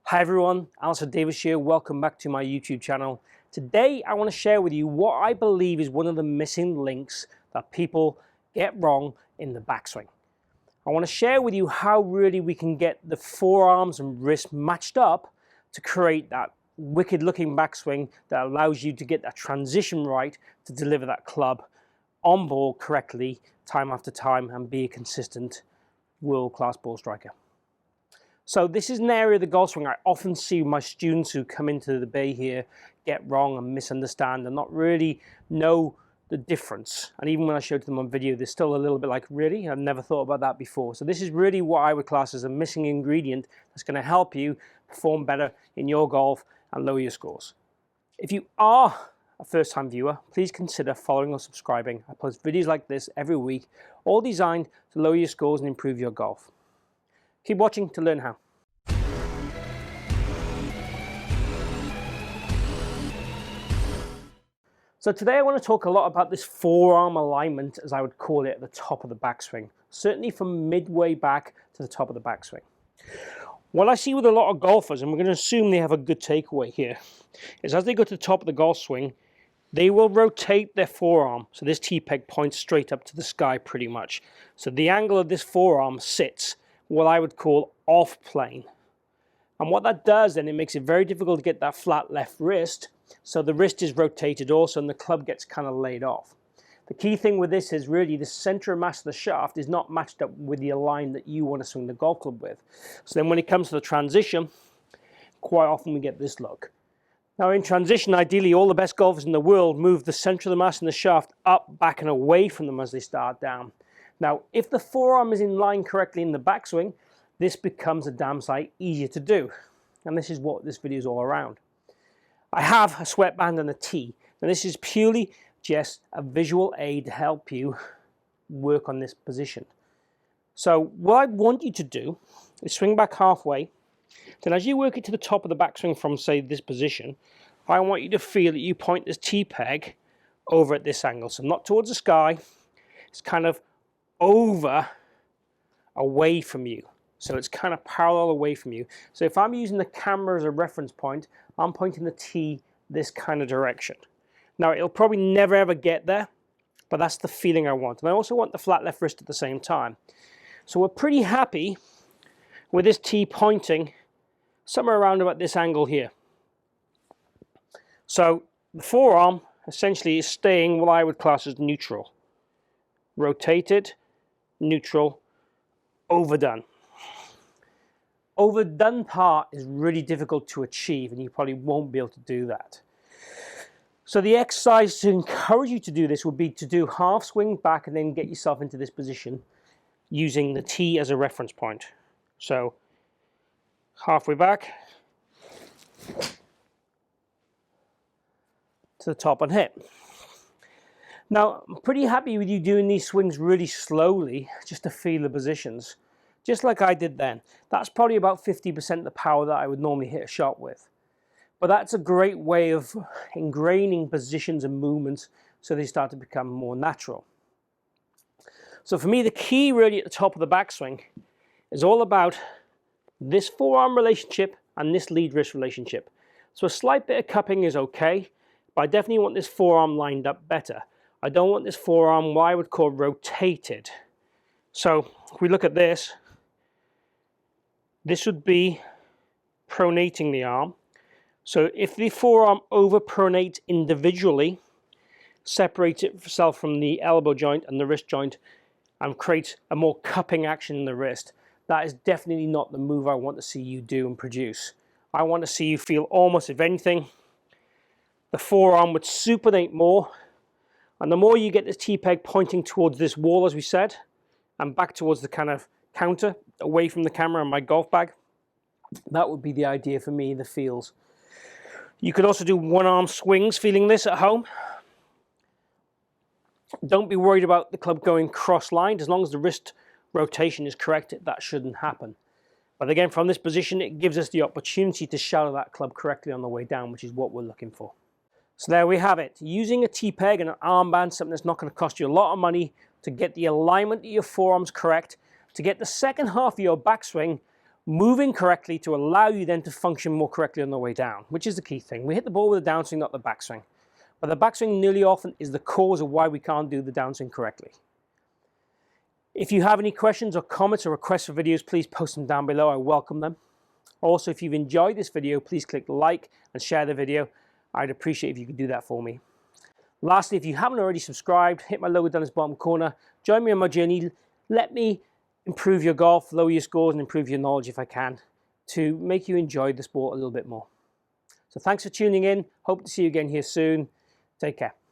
Hi everyone, Alistair Davies here. Welcome back to my YouTube channel. Today I want to share with you what I believe is one of the missing links that people get wrong in the backswing. I want to share with you how really we can get the forearms and wrists matched up to create that wicked looking backswing that allows you to get that transition right to deliver that club on ball correctly time after time and be a consistent world-class ball striker. So this is an area of the golf swing I often see my students who come into the bay here get wrong and misunderstand and not really know the difference. And even when I show to them on video, they're still a little bit like, really? I've never thought about that before. So this is really what I would class as a missing ingredient that's going to help you perform better in your golf and lower your scores. If you are a first-time viewer, please consider following or subscribing. I post videos like this every week, all designed to lower your scores and improve your golf. Keep watching to learn how. So today I want to talk a lot about this forearm alignment, as I would call it, at the top of the backswing. Certainly from midway back to the top of the backswing. What I see with a lot of golfers, and we're going to assume they have a good takeaway here, is as they go to the top of the golf swing, they will rotate their forearm. So this T-peg points straight up to the sky pretty much. So the angle of this forearm sits what I would call off plane. And what that does then, it makes it very difficult to get that flat left wrist, so the wrist is rotated also and the club gets kind of laid off. The key thing with this is really the center of mass of the shaft is not matched up with the line that you want to swing the golf club with. So then when it comes to the transition, quite often we get this look. Now in transition, ideally all the best golfers in the world move the center of the mass in the shaft up, back and away from them as they start down. Now, if the forearm is in line correctly in the backswing, this becomes a damn sight easier to do. And this is what this video is all around. I have a sweatband and a tee. Now this is purely just a visual aid to help you work on this position. So what I want you to do is swing back halfway. Then as you work it to the top of the backswing from, say, this position, I want you to feel that you point this T-peg over at this angle. So not towards the sky, it's kind of over away from you, so it's kind of parallel away from you. So if I'm using the camera as a reference point, I'm pointing the tee this kind of direction. Now it'll probably never ever get there, but that's the feeling I want. And I also want the flat left wrist at the same time. So we're pretty happy with this tee pointing somewhere around about this angle here. So the forearm essentially is staying what I would class as neutral. Rotated, neutral, overdone. Overdone part is really difficult to achieve and you probably won't be able to do that. So the exercise to encourage you to do this would be to do half swing back and then get yourself into this position using the tee as a reference point. So halfway back to the top and hit. Now, I'm pretty happy with you doing these swings really slowly, just to feel the positions, just like I did then. That's probably about 50% the power that I would normally hit a shot with. But that's a great way of ingraining positions and movements so they start to become more natural. So for me, the key really at the top of the backswing is all about this forearm relationship and this lead wrist relationship. So a slight bit of cupping is okay, but I definitely want this forearm lined up better. I don't want this forearm what I would call rotated. So if we look at this, this would be pronating the arm. So if the forearm over pronates individually, separates itself from the elbow joint and the wrist joint and creates a more cupping action in the wrist, that is definitely not the move I want to see you do and produce. I want to see you feel almost, if anything, the forearm would supinate more. And the more you get this T-peg pointing towards this wall, as we said, and back towards the kind of counter, away from the camera and my golf bag, that would be the idea for me, the feels. You could also do one-arm swings feeling this at home. Don't be worried about the club going cross-lined. As long as the wrist rotation is correct, that shouldn't happen. But again, from this position, it gives us the opportunity to shadow that club correctly on the way down, which is what we're looking for. So there we have it. Using a T-peg and an armband, something that's not going to cost you a lot of money to get the alignment of your forearms correct, to get the second half of your backswing moving correctly to allow you then to function more correctly on the way down, which is the key thing. We hit the ball with a downswing, not the backswing. But the backswing nearly often is the cause of why we can't do the downswing correctly. If you have any questions or comments or requests for videos, please post them down below. I welcome them. Also, if you've enjoyed this video, please click like and share the video. I'd appreciate if you could do that for me. Lastly, if you haven't already subscribed, hit my logo down this bottom corner. Join me on my journey. Let me improve your golf, lower your scores, and improve your knowledge if I can, to make you enjoy the sport a little bit more. So thanks for tuning in. Hope to see you again here soon. Take care.